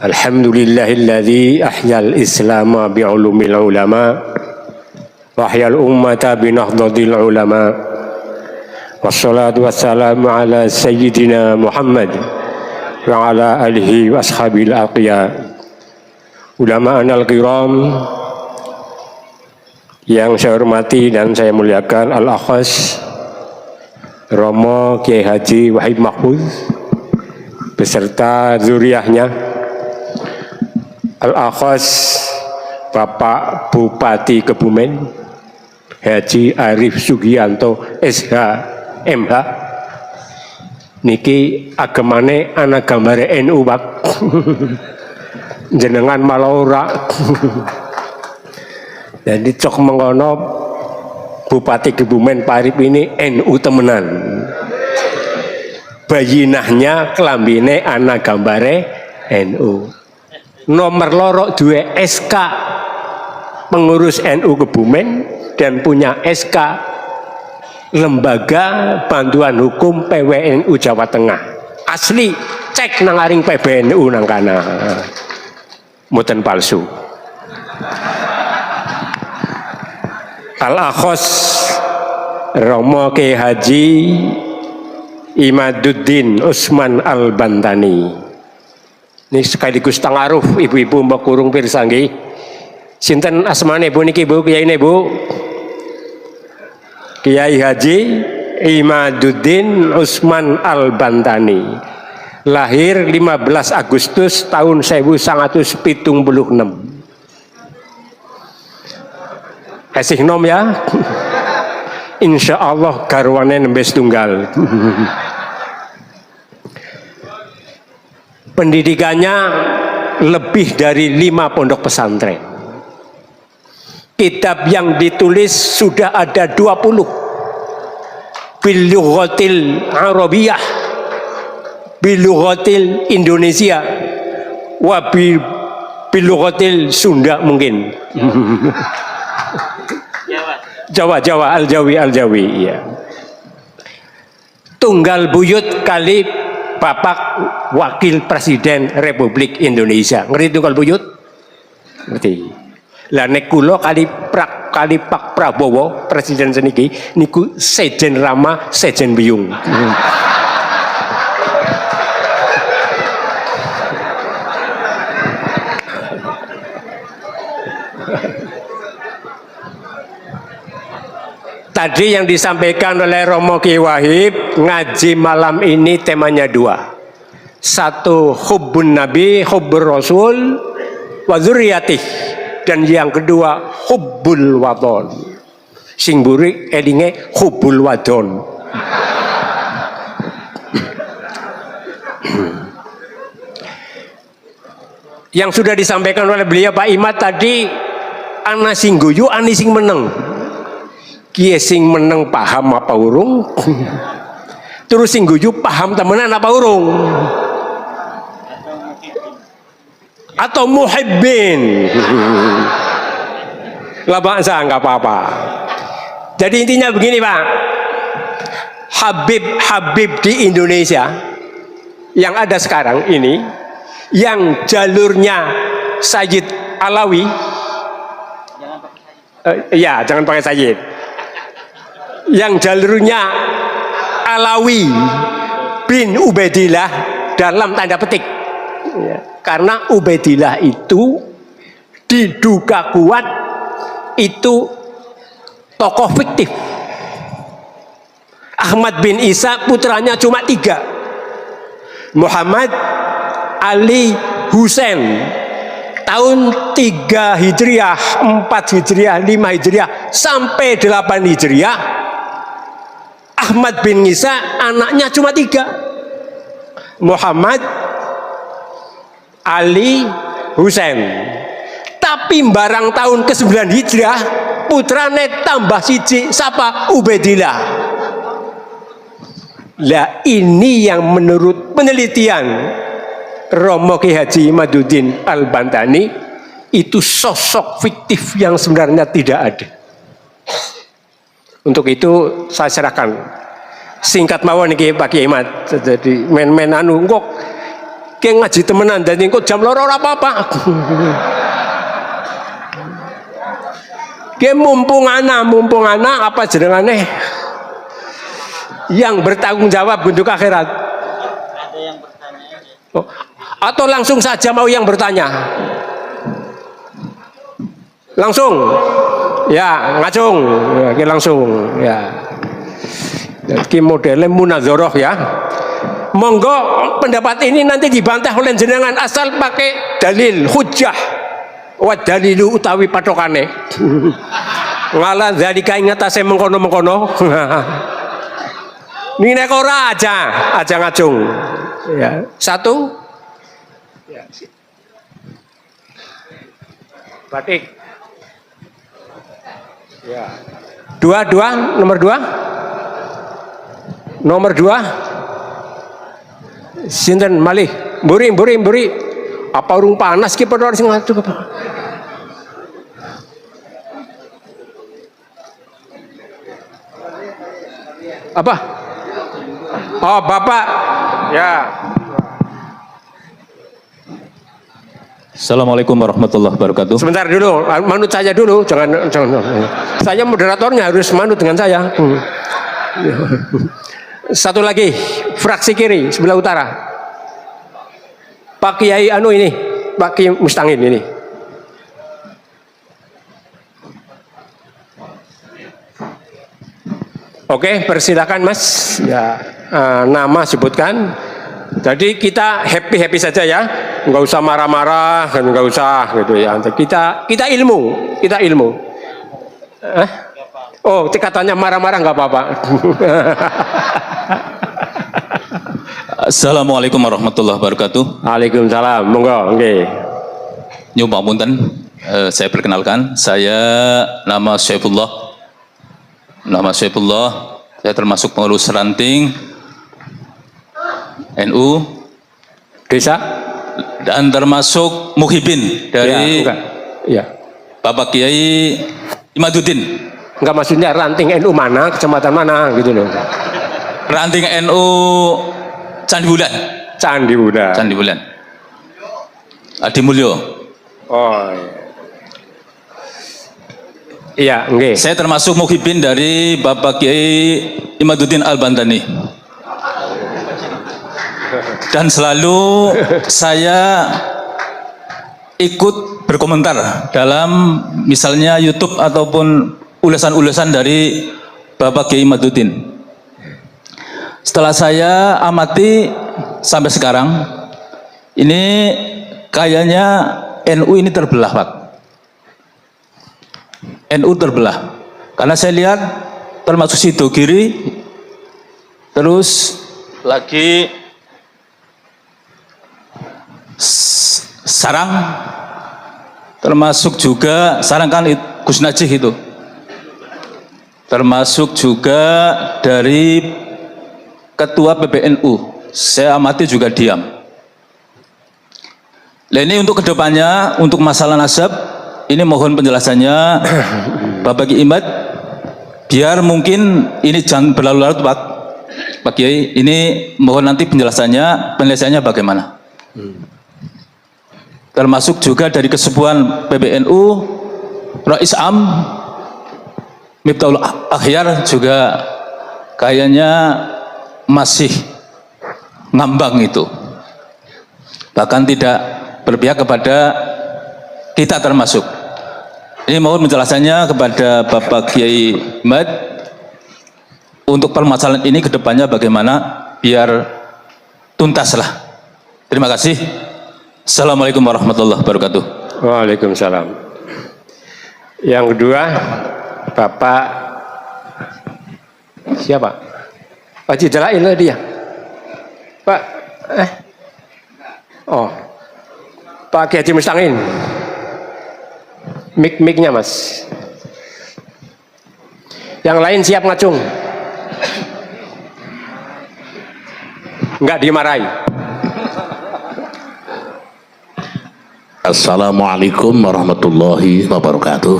Alhamdulillahilladzi ahyal islama bi'ulumil ulama wa ahyal ummata binahdhatil ulama. Wassalatu wassalamu ala sayyidina Muhammad wa ala alihi wa ashabil aqya. Ulama anal kiram yang saya hormati dan saya muliakan, Al-Akhas Romo Kiai Haji Wahid Mahfuz beserta zuriyahnya, Al-Akhas Bapak Bupati Kebumen Haji Arif Sugianto SH MH, niki agemane anak gambare NU Pak. Jenengan malah ora. Jadi cok mengono Bupati Kebumen Parip ini NU temenan. Bayinahnya kelambine anak gambare NU. Nomor loro dua SK pengurus NU Kebumen dan punya SK Lembaga Bantuan Hukum PWNU Jawa Tengah. Asli, cek nang aring PBNU nang kana. Mboten palsu. Al-Akhas Romo Kiai Haji Imaduddin Usman Al-Bantani. Ini sekaligus tangaruf ibu-ibu mbak kurung pirsa nggih. Sinten asmane Bu niki Bu, kiyaine Bu? Kiai Haji Imaduddin Usman Al-Bantani. Lahir 15 Agustus tahun 1976. Esih nom ya. Insya Allah garwane nembe setunggal. Pendidikannya lebih dari 5 pondok pesantren. Kitab yang ditulis sudah ada 20. Bilughatil Arabiyah, bilughatil Indonesia, wa bilughatil Sunda mungkin. Jawa Al-Jawi ya. Tunggal buyut kali Bapak Wakil Presiden Republik Indonesia. Ngerti tunggal buyut? Ngerti. Lah nek kula kali Pak Prabowo Presiden seniki niku Sejen Rama Sejen Biyung. Tadi yang disampaikan oleh Romo Kiai Wahid, ngaji malam ini temanya 2. 1 hubbun Nabi, hubbur Rasul, wa dzurriyyatih. Dan yang kedua hubbul wadon. Sing buri elinge hubbul wadon. Yang sudah disampaikan oleh beliau Pak Imad tadi, ana sing guyu, ani sing meneng. Kiye sing meneng paham apa urung? Terus sing guyu paham temenan apa urung? Atau muhibbin? Lah bangsa nggak apa-apa. Jadi intinya begini Pak, Habib di Indonesia yang ada sekarang ini, yang jalurnya Sayyid Alawi, ya jangan pakai Sayyid. Yang jalurnya Alawi bin Ubaidillah dalam tanda petik ya, karena Ubaidillah itu diduga kuat itu tokoh fiktif. Ahmad bin Isa putranya cuma 3, Muhammad, Ali, Husain. Tahun 3 Hijriah, 4 Hijriah, 5 Hijriah sampai 8 Hijriah, Ahmad bin Isa anaknya cuma 3, Muhammad, Ali, Husain. Tapi barang tahun ke-9 Hijriah putrane tambah siji, siapa? Ubaidillah. Lah ini yang menurut penelitian Romo Kiai Haji Imaduddin Al-Bantani itu sosok fiktif yang sebenarnya tidak ada. Untuk itu saya serahkan singkat mawon niki Pak Kiai Imad. Jadi men-men anu kok Ki ngaji temenan dan engko jam loro ora apa-apa. Ki mumpung ana apa jenengane? Yang bertanggung jawab untuk akhirat. Ada yang bertanya. Oh, atau langsung saja mau yang bertanya? Langsung. Ya, ngacung. Ya, langsung. Ya. Ki modelnya munadzarah ya. Monggo pendapat ini nanti dibantah oleh jenengan asal pakai dalil hujjah. Wa dalilu utawi patokane. Ngala zalika ingatase mengkono-mengkono. Ini nek ora aja ngacung. Ya, satu. Ya. Batik. Ya. Dua, nomor dua. Sinten malih, mburi. Apa urung panas ki padha sing ngaduk apa? Apa? Oh, Bapak. Ya. Assalamualaikum warahmatullahi wabarakatuh. Sebentar dulu, manut saya dulu, jangan. Saya moderatornya harus manut dengan saya. Satu lagi, fraksi kiri sebelah utara. Pak Kiai anu ini, Pak Kiai Mustangin ini. Oke, persilakan Mas. Ya, nama sebutkan. Jadi kita happy saja ya, nggak usah marah-marah, nggak usah gitu ya. Kita ilmu. Oh, katanya marah-marah nggak apa-apa. Assalamualaikum warahmatullahi wabarakatuh. Waalaikumsalam. Monggo, nggih. Nyuwun pamunten, saya perkenalkan, saya nama Syaifullah. Saya termasuk pengurus ranting NU Desa dan termasuk muhibin dari ya. Bapak Kiai Imaduddin. Enggak, maksudnya ranting NU mana, kecamatan mana gitu loh. Ranting NU Candi Bulan. Adi Mulyo. Oh. Iya, nggih. Saya termasuk muhibin dari Bapak Kiai Imaduddin Al-Bantani. Dan selalu saya ikut berkomentar dalam misalnya YouTube ataupun ulasan-ulasan dari Bapak Kiai Imaduddin. Setelah saya amati sampai sekarang, ini kayaknya NU ini terbelah, Pak. NU terbelah. Karena saya lihat termasuk Sido Kiri, terus lagi Sarang, termasuk juga Sarang kan Gus Najih itu. Termasuk juga dari Ketua PBNU, saya amati juga diam. Nah, ini untuk kedepannya, untuk masalah nasab, ini mohon penjelasannya Bapak Kiai Imad, biar mungkin ini jangan berlalu-lalu Pak Kiai, ini mohon nanti penjelasannya bagaimana. Termasuk juga dari kesepuhan PBNU, Rais Am, Miftahul Akhyar juga kayaknya masih ngambang itu, bahkan tidak berpihak kepada kita termasuk. Ini mohon penjelasannya kepada Bapak Kiai Imad untuk permasalahan ini kedepannya bagaimana biar tuntaslah. Terima kasih. Assalamualaikum warahmatullahi wabarakatuh. Waalaikumsalam. Yang kedua, Bapak siapa? Pak Jidalail dia. Pak Oh. Pak Haji Mustangin. Mic-nya Mas. Yang lain siap ngacung. Enggak dimarahi. Assalamualaikum warahmatullahi wabarakatuh.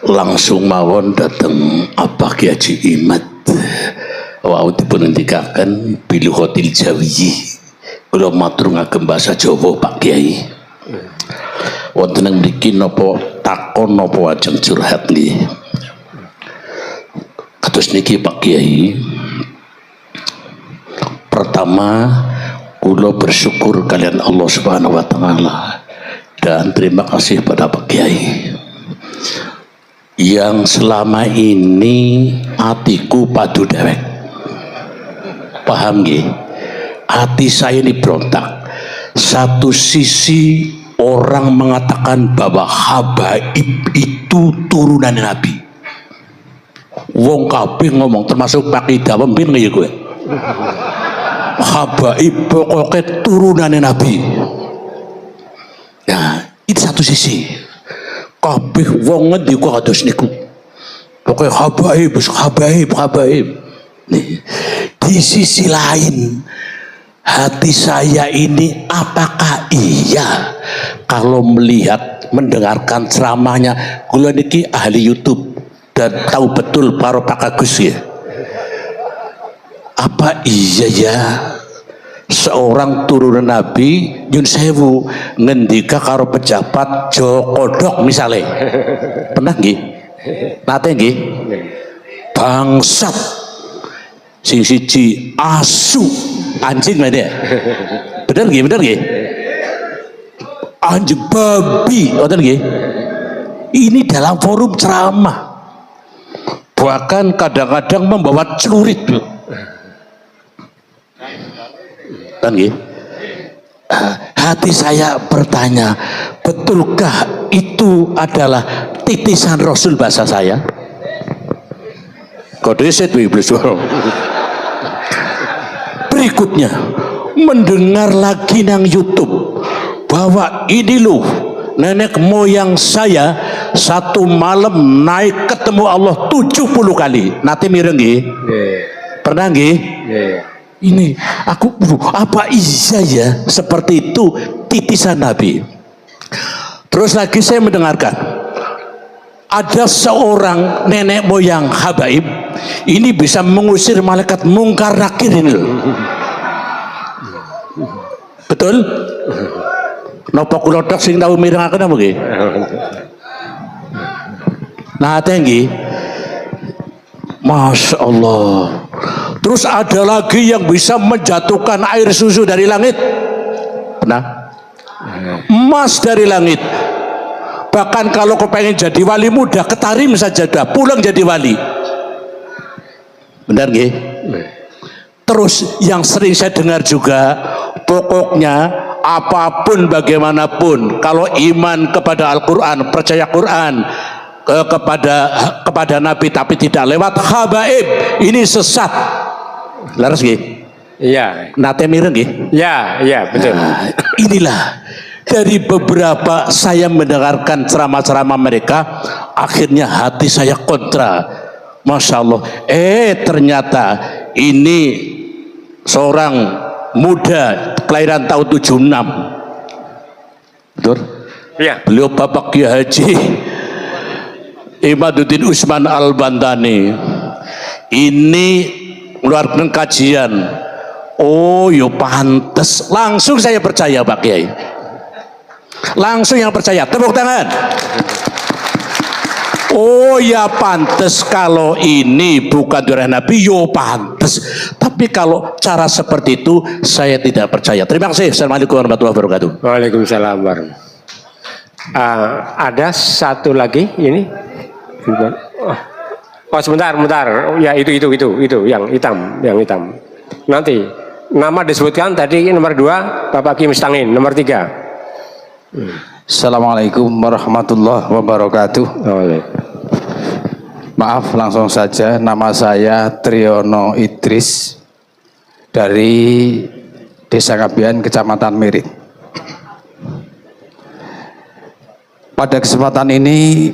Langsung mawon dateng Abah Ki Haji Imad. Wau dipun ngendikaken bilughatil jawiyyi kula matur ngagem basa Jawa Pak Kiai. Wonten ing mriki napa takon napa ajeng curhat nggih. Kados niki Pak Kiai. Pertama, kula bersyukur kalian Allah Subhanahu wa taala dan terima kasih pada Pak Kiai yang selama ini hatiku padu dewek. Paham nggih? Hati saya ini berontak. Satu sisi orang mengatakan bahwa habaib itu turunan Nabi. Wong kabeh ngomong termasuk Pak Ida pemimpin nggih kowe. Habaib pokoknya turunan Nabi. Nah, itu satu sisi. Kabeh wong ngendika kados niku. Pokoke habaib. Nih, di sisi lain hati saya ini apakah iya kalau melihat mendengarkan ceramahnya kula niki ahli YouTube dan tahu betul para Pak Agus ya. Apa iya ya seorang turunan Nabi nyun sewu ngendika karo pejabat Jokodok misalnya pernah nggih nate nggih bangsat sing siji asu anjing mana bener nggih anjing babi ngoten nggih ini dalam forum ceramah bahkan kadang-kadang membawa celurit kan nggih. Hati saya bertanya, betulkah itu adalah titisan Rasul bahasa saya? Kode set iblis. Berikutnya mendengar lagi nang YouTube bahwa ini loh nenek moyang saya satu malam naik ketemu Allah 70 kali. Nanti mireng nggih. Pernah nggih? Ini aku apa iya ya seperti itu titisan Nabi. Terus lagi saya mendengarkan ada seorang nenek moyang habaib ini bisa mengusir malaikat mungkar nakir ini loh. Betul? Napa kula tok sing tau mirengaken apa nggih? Nah tinggi. Masya Allah. Terus ada lagi yang bisa menjatuhkan air susu dari langit. Pernah? Emas dari langit. Bahkan kalau kau pengen jadi wali muda, ketarim saja dah, pulang jadi wali. Benar nggih? Terus yang sering saya dengar juga, pokoknya apapun bagaimanapun, kalau iman kepada Al-Quran, percaya Quran, kepada Nabi tapi tidak lewat habaib, ini sesat. Laras nggih? Iya. Nate mireng nggih? Ya, betul. Nah, inilah dari beberapa saya mendengarkan ceramah-ceramah mereka, akhirnya hati saya kontra. Masya Allah. Ternyata ini seorang muda kelahiran tahun 76. Betul? Iya. Beliau Bapak Kiai Haji Imaduddin Usman Al-Bantani ini mengeluarkan kajian. Oh yo pantes, langsung saya percaya Pak Kiai, langsung yang percaya, tepuk tangan. Oh ya pantes, kalau ini bukan dari Nabi yo pantes, tapi kalau cara seperti itu saya tidak percaya. Terima kasih. Assalamualaikum warahmatullahi wabarakatuh. Waalaikumsalam warahmatullahi. Ada satu lagi ini. Oh sebentar. Ya itu yang hitam. Nanti nama disebutkan tadi nomor 2 Bapak Kim Stangin, nomor 3. Assalamualaikum warahmatullahi wabarakatuh. Maaf langsung saja, nama saya Triyono Idris dari Desa Ngabian, Kecamatan Mirit. Pada kesempatan ini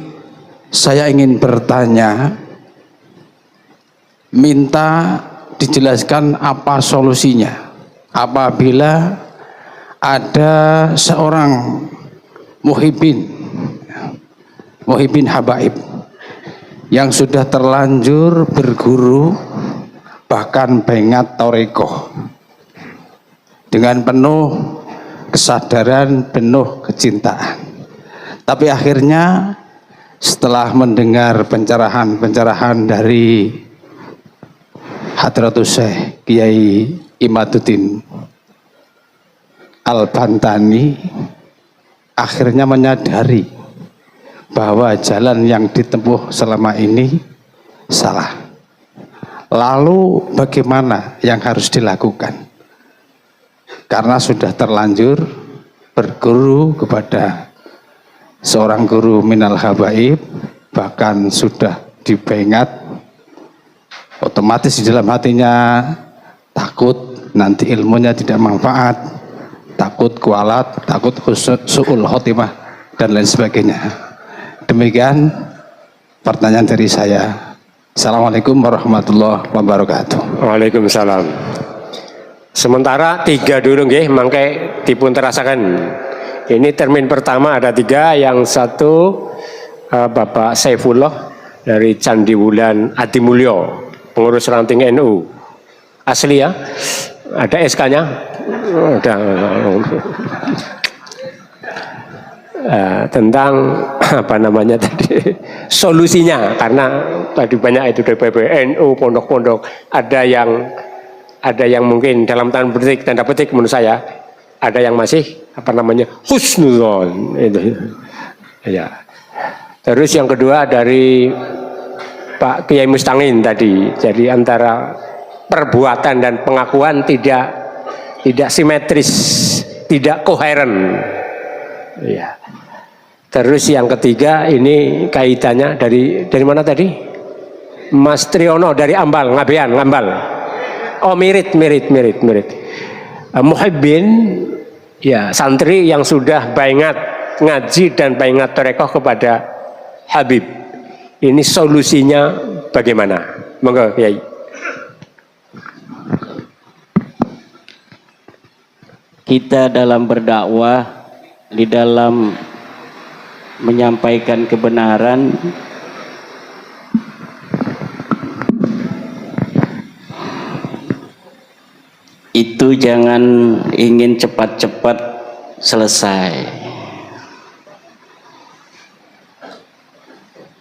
saya ingin bertanya, minta dijelaskan apa solusinya apabila ada seorang muhibbin habaib yang sudah terlanjur berguru bahkan bengat toreko, dengan penuh kesadaran, penuh kecintaan. Tapi akhirnya setelah mendengar pencerahan-pencerahan dari Hadratus Syekh Kiai Imaduddin Al-Bantani, akhirnya menyadari bahwa jalan yang ditempuh selama ini salah. Lalu bagaimana yang harus dilakukan? Karena sudah terlanjur berguru kepada seorang guru minal habaib, bahkan sudah dipengat, otomatis di dalam hatinya takut nanti ilmunya tidak manfaat, takut kualat, takut su'ul khotimah, dan lain sebagainya. Demikian pertanyaan dari saya. Assalamualaikum warahmatullahi wabarakatuh. Waalaikumsalam. Sementara 3 dulu nggih, mangke dipun terasakan. Ini termin pertama ada 3, yang satu Bapak Saifullah dari Candi Wulan Adimulyo, pengurus ranting NU. Asli ya? Ada SK-nya? Ada. Tentang apa namanya tadi, solusinya, karena tadi banyak itu DPP, NU, pondok-pondok, ada yang mungkin dalam tanda petik menurut saya, ada yang masih apa namanya husnuzon itu ya. Terus yang kedua dari Pak Kiai Mustangin tadi, jadi antara perbuatan dan pengakuan tidak simetris, tidak koheren ya. Terus yang ketiga ini kaitannya dari mana tadi? Mas Triono dari Ambal, Ngambal. Oh, mirip. Muhibbin ya, santri yang sudah baingat ngaji dan baingat tarekoh kepada Habib. Ini solusinya bagaimana? Monggo Kiai. Kita dalam berdakwah, di dalam menyampaikan kebenaran, itu jangan ingin cepat-cepat selesai.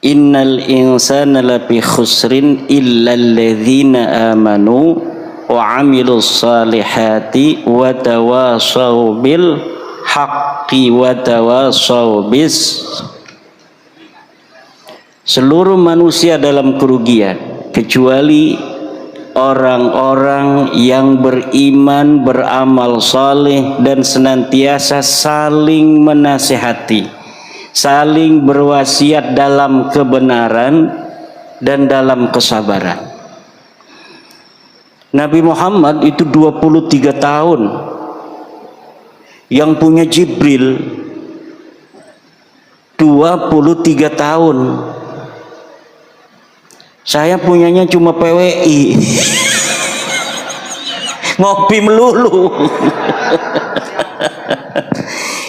Innal insana lafi khusrin illal ladzina amanu wa amilus salihati wa tawasaw bil haqqi wa tawasaw bis. Seluruh manusia dalam kerugian kecuali orang-orang yang beriman, beramal saleh, dan senantiasa saling menasihati, saling berwasiat dalam kebenaran dan dalam kesabaran. Nabi Muhammad itu 23 tahun yang punya Jibril 23 tahun. Saya punyanya cuma PWI. Ngopi melulu.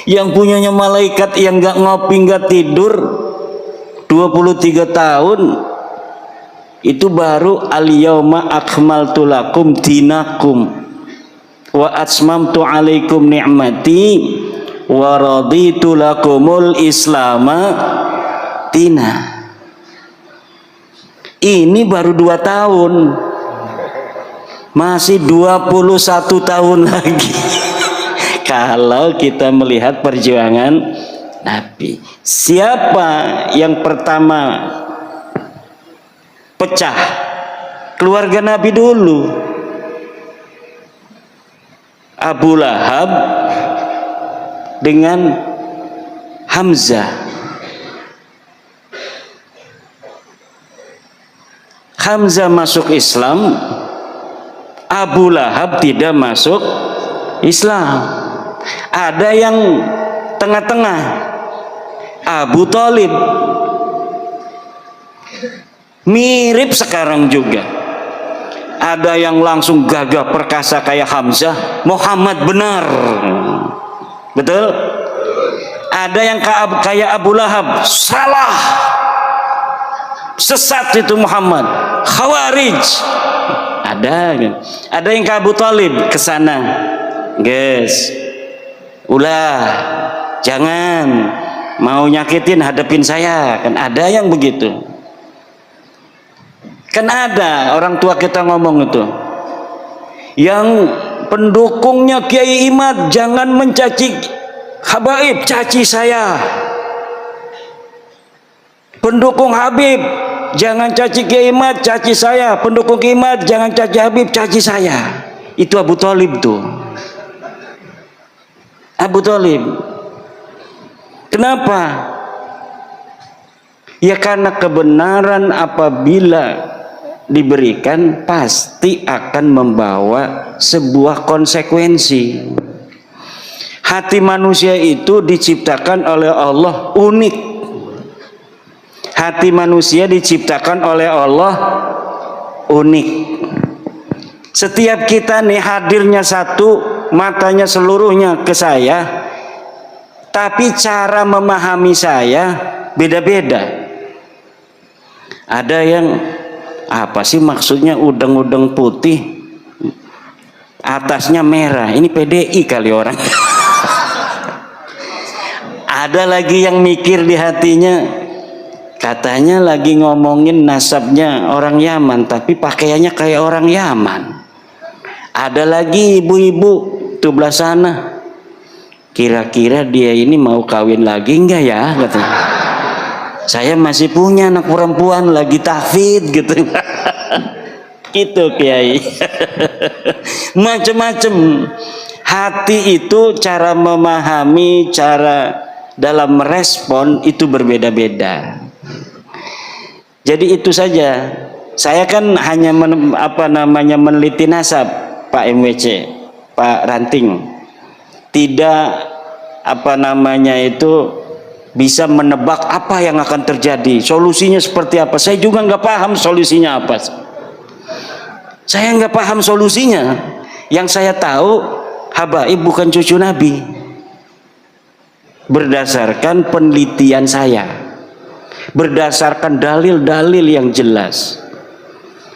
Yang punyanya malaikat yang gak ngopi gak tidur 23 tahun itu baru al-yauma akmaltu lakum dinakum wa atmamtu alaikum ni'mati wa raditu lakumul islama dina. Ini baru 2 tahun, masih 21 tahun lagi. Kalau kita melihat perjuangan Nabi, siapa yang pertama pecah? Keluarga Nabi dulu. Abu Lahab dengan Hamzah. Hamzah masuk Islam, Abu Lahab tidak masuk Islam. Ada yang tengah-tengah, Abu Thalib. Mirip sekarang juga. Ada yang langsung gagah perkasa kayak Hamzah, Muhammad benar. Betul? Ada yang kayak Abu Lahab, salah. Sesat itu Muhammad, Khawarij. Ada yang ke Abu Thalib ke sana. Guys, ulah, jangan mau nyakitin hadapin saya. Kan ada yang begitu. Kan ada orang tua kita ngomong itu, yang pendukungnya Kiai Imad jangan mencaci Habaib, caci saya. Pendukung Habib jangan caci Kiai Imad, caci saya. Pendukung Kiai Imad jangan caci Habib, caci saya. Itu Abu Thalib tuh. Abu Thalib. Kenapa? Ya karena kebenaran apabila diberikan pasti akan membawa sebuah konsekuensi. Hati manusia itu diciptakan oleh Allah unik. Hati manusia diciptakan oleh Allah unik. Setiap kita nih hadirnya satu, matanya seluruhnya ke saya, tapi cara memahami saya beda-beda. Ada yang apa sih maksudnya udang-udang putih atasnya merah, ini PDI kali orang. Ada lagi yang mikir di hatinya, katanya lagi ngomongin nasabnya orang Yaman tapi pakaiannya kayak orang Yaman. Ada lagi ibu-ibu tuh belah sana, kira-kira dia ini mau kawin lagi enggak ya, katanya. Saya masih punya anak perempuan lagi tahfidz gitu. Gitu Kiai. Macam-macam. Hati itu cara memahami, cara dalam merespon itu berbeda-beda. Jadi itu saja. Saya kan hanya meneliti nasab Pak MWC, Pak Ranting. Tidak bisa menebak apa yang akan terjadi, solusinya seperti apa. Saya juga nggak paham solusinya apa. Saya nggak paham solusinya. Yang saya tahu, Habaib bukan cucu Nabi. Berdasarkan penelitian saya, berdasarkan dalil-dalil yang jelas,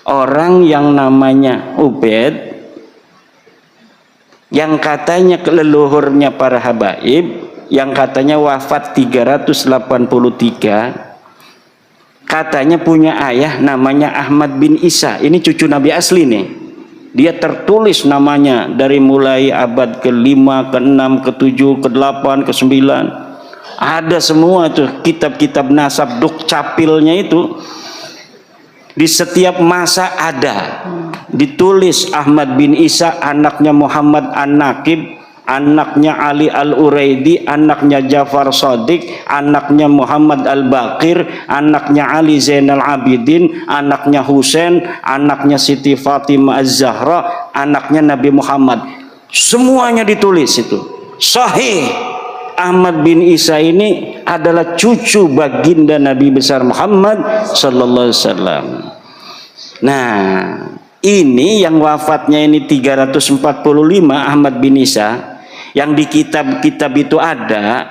orang yang namanya Ubaid, yang katanya leluhurnya para Habaib, yang katanya wafat 383, katanya punya ayah namanya Ahmad bin Isa. Ini cucu Nabi asli nih. Dia tertulis namanya dari mulai abad ke-5, ke-6, ke-7, ke-8, ke-9. Ada semua tuh kitab-kitab nasab dukcapilnya itu. Di setiap masa ada. Ditulis Ahmad bin Isa, anaknya Muhammad An-Naqib, anaknya Ali Al-Uraidi, anaknya Ja'far Shadiq, anaknya Muhammad Al-Baqir, anaknya Ali Zainal Abidin, anaknya Husain, anaknya Siti Fatimah Az-Zahra, anaknya Nabi Muhammad. Semuanya ditulis itu. Sahih. Ahmad bin Isa ini adalah cucu baginda Nabi besar Muhammad sallallahu alaihi wasallam. Nah, ini yang wafatnya ini 345 Ahmad bin Isa, yang di kitab-kitab itu ada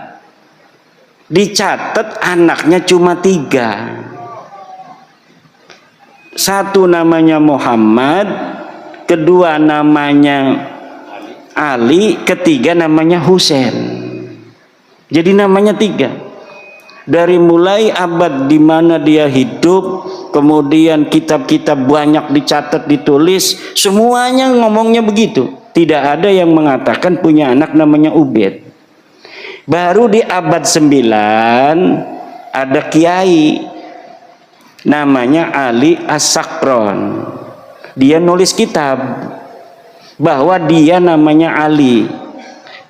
dicatat anaknya cuma 3. Satu namanya Muhammad, kedua namanya Ali, ketiga namanya Husain. Jadi namanya 3. Dari mulai abad di mana dia hidup, kemudian kitab-kitab banyak dicatat, ditulis, semuanya ngomongnya begitu. Tidak ada yang mengatakan punya anak namanya Ubaid. Baru di abad 9 ada kiai namanya Ali As-Sakron. Dia nulis kitab bahwa dia namanya Ali,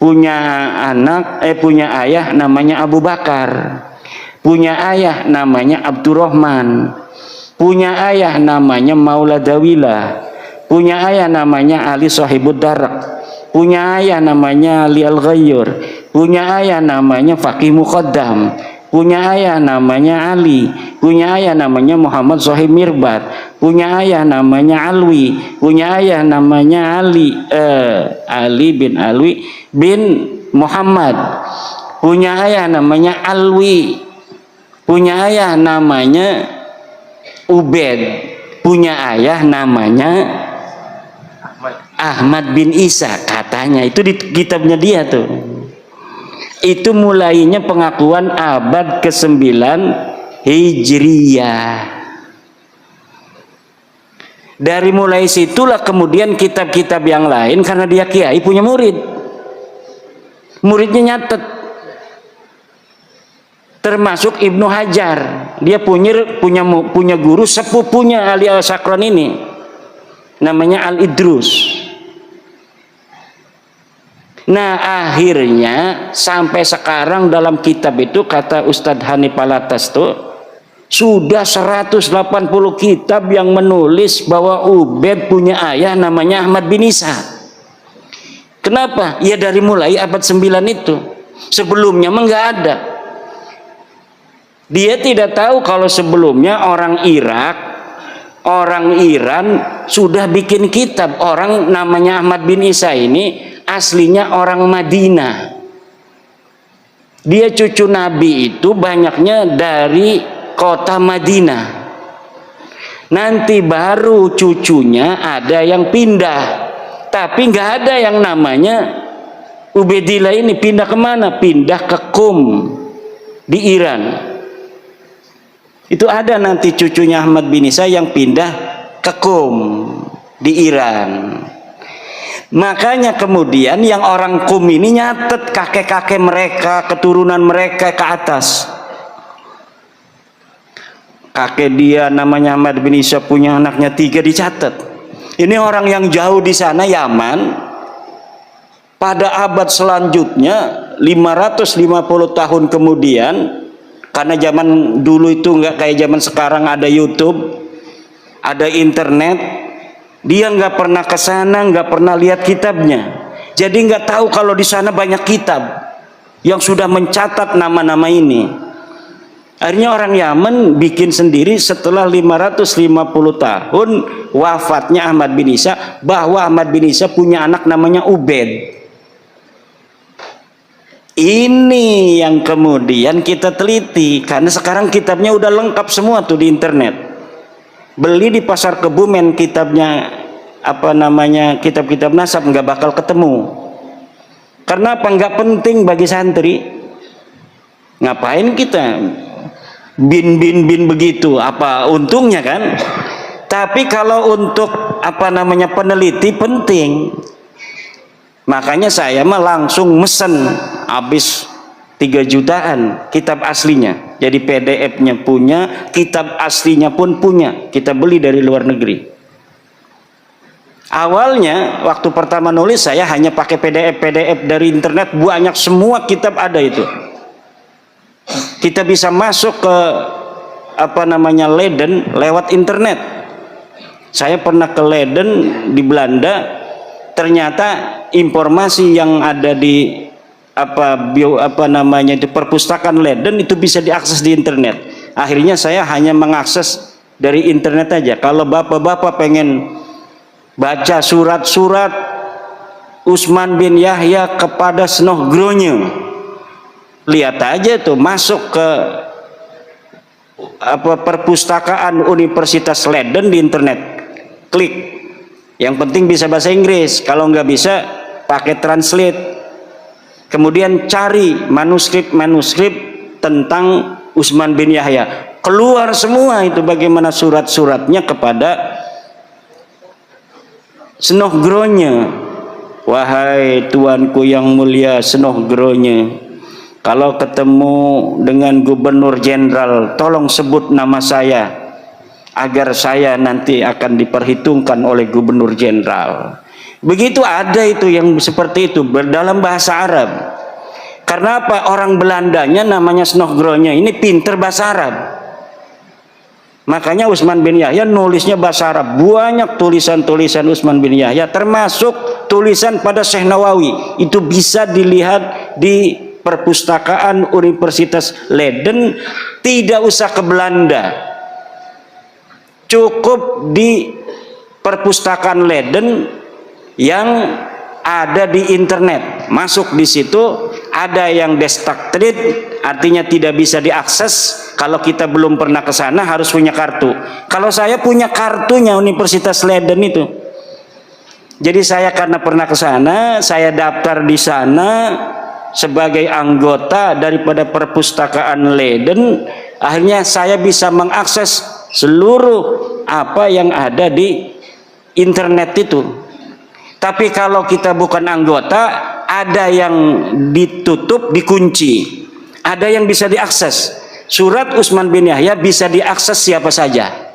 punya ayah namanya Abu Bakar, punya ayah namanya Abdurrahman, punya ayah namanya Maula Dawilah, punya ayah namanya Ali Sahibud Darak, punya ayah namanya Ali Al-Ghayyur, punya ayah namanya Faqih Muqaddam, punya ayah namanya Ali, punya ayah namanya Muhammad Sahib Mirbat, punya ayah namanya Alwi, punya ayah namanya Ali bin Alwi bin Muhammad, punya ayah namanya Alwi, punya ayah namanya Ubaid, punya ayah namanya Ahmad bin Isa katanya, itu di kitabnya dia tuh. Itu mulainya pengakuan abad ke-9 Hijriyah. Dari mulai situlah kemudian kitab-kitab yang lain, karena dia kiai punya murid, muridnya nyatet, termasuk Ibnu Hajar. Dia punya guru sepupunya Ali Al-Sakran ini, namanya Al-Idrus. Nah akhirnya sampai sekarang dalam kitab itu, kata Ustadz Hanif Alatas tuh, sudah 180 kitab yang menulis bahwa Ubaid punya ayah namanya Ahmad bin Isa. Kenapa? Ya dari mulai abad 9 itu. Sebelumnya mah nggak ada. Dia tidak tahu kalau sebelumnya orang Irak, orang Iran sudah bikin kitab. Orang namanya Ahmad bin Isa ini aslinya orang Madinah. Dia cucu Nabi itu banyaknya dari kota Madinah. Nanti baru cucunya ada yang pindah, tapi nggak ada yang namanya Ubaidillah ini. Pindah kemana? Pindah ke Qum di Iran. Itu ada nanti cucunya Ahmad bin Isa yang pindah ke Qum di Iran. Makanya kemudian yang orang Qum ini nyatet kakek-kakek mereka, keturunan mereka ke atas. Kakek dia namanya Ahmad bin Isa, punya anaknya 3, dicatat. Ini orang yang jauh di sana, Yaman. Pada abad selanjutnya 550 tahun kemudian, karena zaman dulu itu nggak kayak zaman sekarang, ada YouTube, ada internet, dia nggak pernah ke sana, nggak pernah lihat kitabnya, jadi nggak tahu kalau di sana banyak kitab yang sudah mencatat nama-nama ini. Akhirnya orang Yaman bikin sendiri setelah 550 tahun wafatnya Ahmad bin Isa, bahwa Ahmad bin Isa punya anak namanya Ubaid. Ini yang kemudian kita teliti, karena sekarang kitabnya udah lengkap semua tuh di internet. Beli di pasar Kebumen kitabnya, apa namanya, kitab-kitab nasab, nggak bakal ketemu. Karena apa? Nggak penting bagi santri. Ngapain kita bin begitu, apa untungnya kan? Tapi kalau untuk apa namanya peneliti penting. Makanya saya mah langsung mesen, habis 3 jutaan kitab aslinya. Jadi PDF-nya punya, kitab aslinya pun punya. Kita beli dari luar negeri. Awalnya waktu pertama nulis saya hanya pakai PDF dari internet, banyak, semua kitab ada itu. Kita bisa masuk ke apa namanya Leiden lewat internet. Saya pernah ke Leiden di Belanda, ternyata informasi yang ada di apa namanya di perpustakaan Leiden itu bisa diakses di internet. Akhirnya saya hanya mengakses dari internet aja. Kalau bapak-bapak pengen baca surat-surat Utsman bin Yahya kepada Snohgronje, lihat aja tuh, masuk ke perpustakaan Universitas Leiden di internet, klik, yang penting bisa bahasa Inggris, kalau nggak bisa pakai translate, kemudian cari manuskrip tentang Utsman bin Yahya, keluar semua itu bagaimana surat-suratnya kepada Snohgronje. Wahai tuanku yang mulia Snohgronje, kalau ketemu dengan gubernur jenderal, tolong sebut nama saya agar saya nanti akan diperhitungkan oleh gubernur jenderal. Begitu ada itu yang seperti itu dalam bahasa Arab. Karena apa? Orang Belandanya namanya Snohgronje ini pinter bahasa Arab. Makanya Utsman bin Yahya nulisnya bahasa Arab. Banyak tulisan-tulisan Utsman bin Yahya, termasuk tulisan pada Syekh Nawawi. Itu bisa dilihat di perpustakaan Universitas Leiden, tidak usah ke Belanda, cukup di perpustakaan Leiden yang ada di internet. Masuk di situ, ada yang destaktrit, artinya tidak bisa diakses. Kalau kita belum pernah ke sana harus punya kartu. Kalau saya punya kartunya Universitas Leiden itu, Jadi saya karena pernah ke sana, saya daftar di sana sebagai anggota daripada perpustakaan Leiden, akhirnya saya bisa mengakses seluruh apa yang ada di internet itu. Tapi kalau kita bukan anggota, ada yang ditutup, dikunci, ada yang bisa diakses. Surat Utsman bin Yahya bisa diakses siapa saja.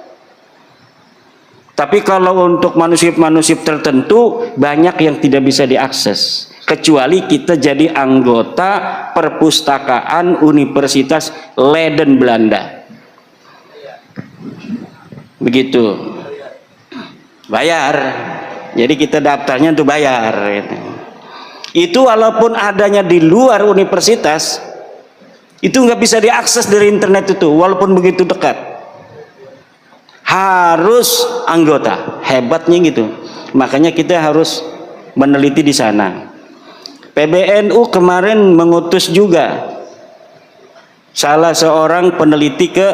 Tapi kalau untuk manuskrip-manuskrip tertentu, banyak yang tidak bisa diakses, kecuali kita jadi anggota perpustakaan Universitas Leiden Belanda. Begitu. Bayar. Jadi kita daftarnya untuk bayar. Itu walaupun adanya di luar universitas, itu nggak bisa diakses dari internet itu, walaupun begitu dekat. Harus anggota. Hebatnya gitu. Makanya kita harus meneliti di sana. PBNU kemarin mengutus juga salah seorang peneliti ke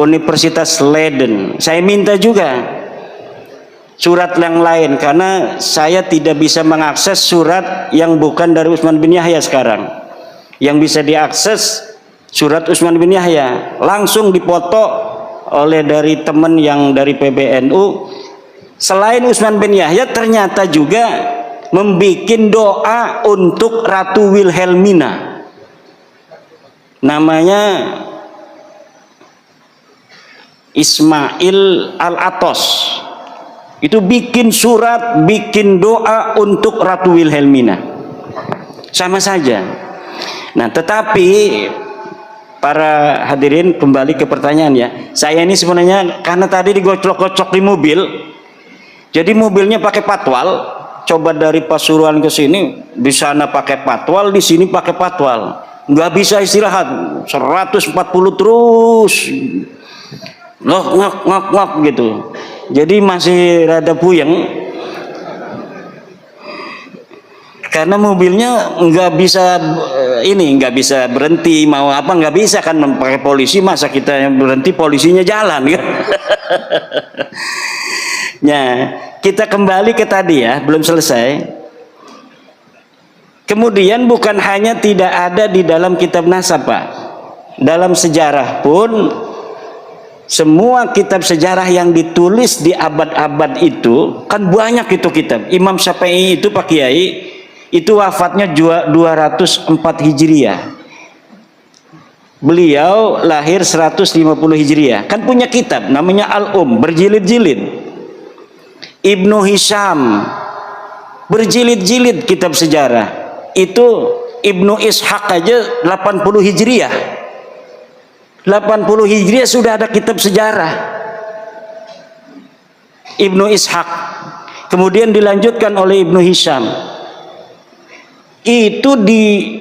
Universitas Leiden. Saya minta juga surat yang lain, karena saya tidak bisa mengakses surat yang bukan dari Utsman bin Yahya sekarang. Yang bisa diakses surat Utsman bin Yahya, langsung dipoto oleh dari teman yang dari PBNU. Selain Utsman bin Yahya, ternyata juga membuat doa untuk Ratu Wilhelmina, namanya Ismail Al-Atos. Itu bikin surat, bikin doa untuk Ratu Wilhelmina. Sama saja. Nah, tetapi para hadirin, kembali ke pertanyaan ya. Saya ini sebenarnya karena tadi digocok-gocok di mobil, jadi mobilnya pakai patwal. Coba dari Pasuruan ke sini, di sana pakai patwal, di sini pakai patwal. Nggak bisa istirahat, 140 terus. Loh, ngak gitu. Jadi masih rada puyeng karena mobilnya nggak bisa berhenti, mau apa nggak bisa kan, pakai polisi, masa kita yang berhenti polisinya jalan kan. Nah, kita kembali ke tadi ya, belum selesai. Kemudian bukan hanya tidak ada di dalam kitab nasab, Pak. Dalam sejarah pun semua kitab sejarah yang ditulis di abad-abad itu kan banyak itu kitab. Imam Syafi'i itu Pak Kiai itu wafatnya 204 Hijriah. Beliau lahir 150 Hijriah. Kan punya kitab namanya Al-Um, berjilid-jilid. Ibnu Hisham berjilid-jilid kitab sejarah. Itu Ibnu Ishaq aja 80 Hijriah. 80 Hijriah sudah ada kitab sejarah Ibnu Ishaq, kemudian dilanjutkan oleh Ibnu Hisham. Itu di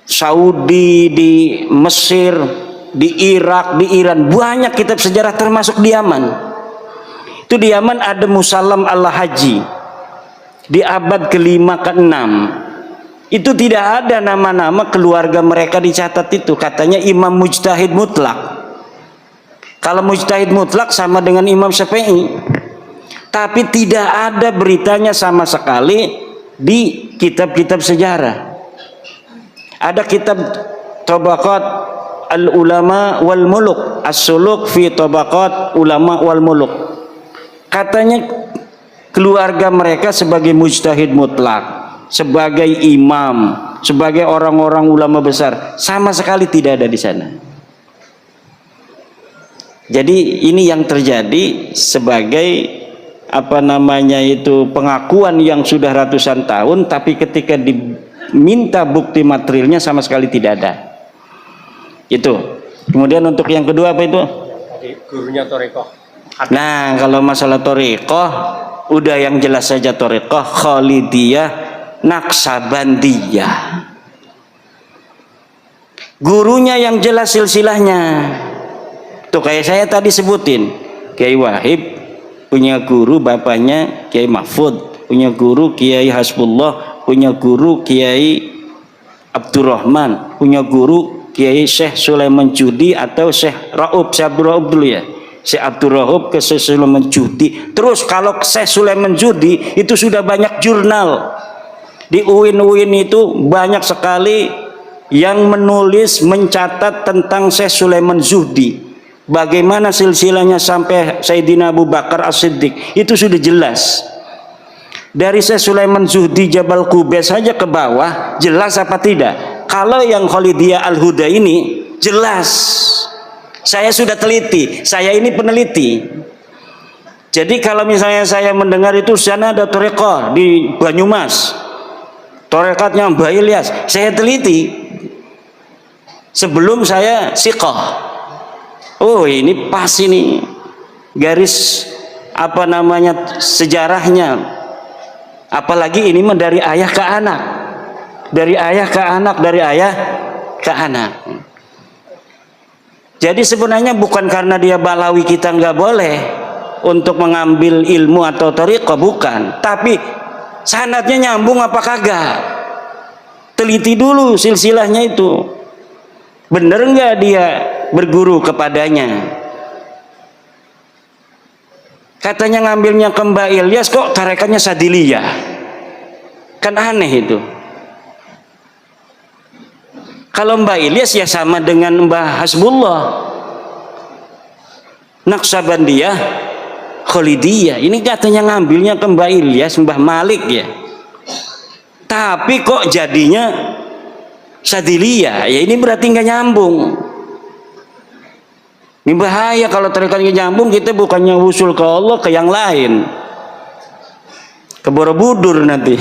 Saudi, di Mesir, di Irak, di Iran banyak kitab sejarah, termasuk di Yaman. Itu di Yaman ada Musallam al-Haji di abad ke-5 ke-6. Itu tidak ada nama-nama keluarga mereka dicatat itu. Katanya imam mujtahid mutlak. Kalau mujtahid mutlak sama dengan Imam Syafi'i. Tapi tidak ada beritanya sama sekali di kitab-kitab sejarah. Ada kitab Tabaqat al-Ulama wal Muluk, As-Suluk fi Tabaqat Ulama wal Muluk. Katanya keluarga mereka sebagai mujtahid mutlak, sebagai imam, sebagai orang-orang ulama besar, sama sekali tidak ada di sana. Jadi ini yang terjadi sebagai apa namanya itu pengakuan yang sudah ratusan tahun, tapi ketika diminta bukti materialnya sama sekali tidak ada. Itu. Kemudian untuk yang kedua apa itu? Tadi gurunya Thariqah. Nah, kalau masalah Thariqah udah yang jelas saja, Thariqah Khalidiyah Naksabandiyah. Gurunya yang jelas silsilahnya. Tuh kayak saya tadi sebutin, Kiai Wahib punya guru bapaknya Kiai Mahfud, punya guru Kiai Hasbullah, punya guru Kiai Abdurrahman, punya guru Kiai Syekh Sulaiman Judi atau Syekh Raub, Syekh Abdul Raub dulu ya. Syekh Abdul Rahub ke Syekh Sulaiman Judi. Terus kalau Syekh Sulaiman Judi itu sudah banyak jurnal. Di UIN itu banyak sekali yang menulis, mencatat tentang Syekh Sulaiman Zuhdi. Bagaimana silsilahnya sampai Sayyidina Abu Bakar As-Siddiq. Itu sudah jelas. Dari Syekh Sulaiman Zuhdi Jabal Qubais saja ke bawah, jelas apa tidak? Kalau yang Khalidiyah Al-Huda ini jelas. Saya sudah teliti, saya ini peneliti. Jadi kalau misalnya saya mendengar itu sana ada Thariqah di Banyumas, Thariqatnya Mbah Ilyas, saya teliti sebelum saya siqah. Oh ini pas ini garis apa namanya sejarahnya. Apalagi ini mah dari ayah ke anak, dari ayah ke anak, dari ayah ke anak. Jadi sebenarnya bukan karena dia Balawi kita nggak boleh untuk mengambil ilmu atau thariqah, bukan. Tapi sanadnya nyambung apa kagak? Teliti dulu silsilahnya itu. Bener nggak dia berguru kepadanya? Katanya ngambilnya ke Mbah Ilyas, kok tarekannya Sadiliyah? Kan aneh itu. Kalau Mbah Ilyas ya sama dengan Mbah Hasbullah, Naqsabandiyah, Khalidiyah. Ini katanya ngambilnya ke Mbah Ilyas, Mbah Malik ya. Tapi kok jadinya Sadiliyah? Ya ini berarti nggak nyambung. Ini bahaya kalau tarekannya nyambung, kita bukannya usul ke Allah, ke yang lain, ke Borobudur nanti.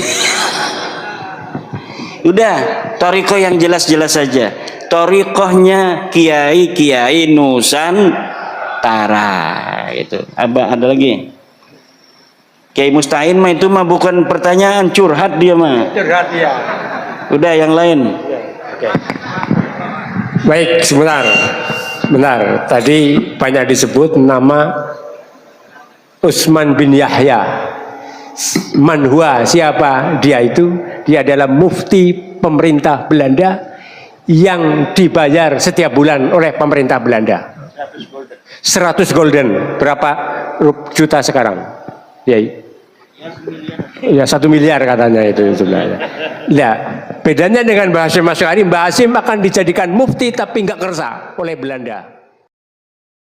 Udah, thariqah yang jelas-jelas saja. Thariqahnya kiai-kiai Nusantara itu. Ada lagi? Kiai Mustain mah itu mah bukan pertanyaan, curhat dia mah. Curhat ya. Udah yang lain. Oke. Baik, sebentar. Benar, tadi banyak disebut nama Utsman bin Yahya. Manhua, siapa dia itu? Dia adalah mufti pemerintah Belanda yang dibayar setiap bulan oleh pemerintah Belanda. 100 golden. Berapa juta sekarang? Ya 1 miliar katanya itu sebenarnya. Nah, bedanya dengan Mbah Hasyim Asy'ari, Mbah Hasyim akan dijadikan mufti tapi nggak kersa oleh Belanda.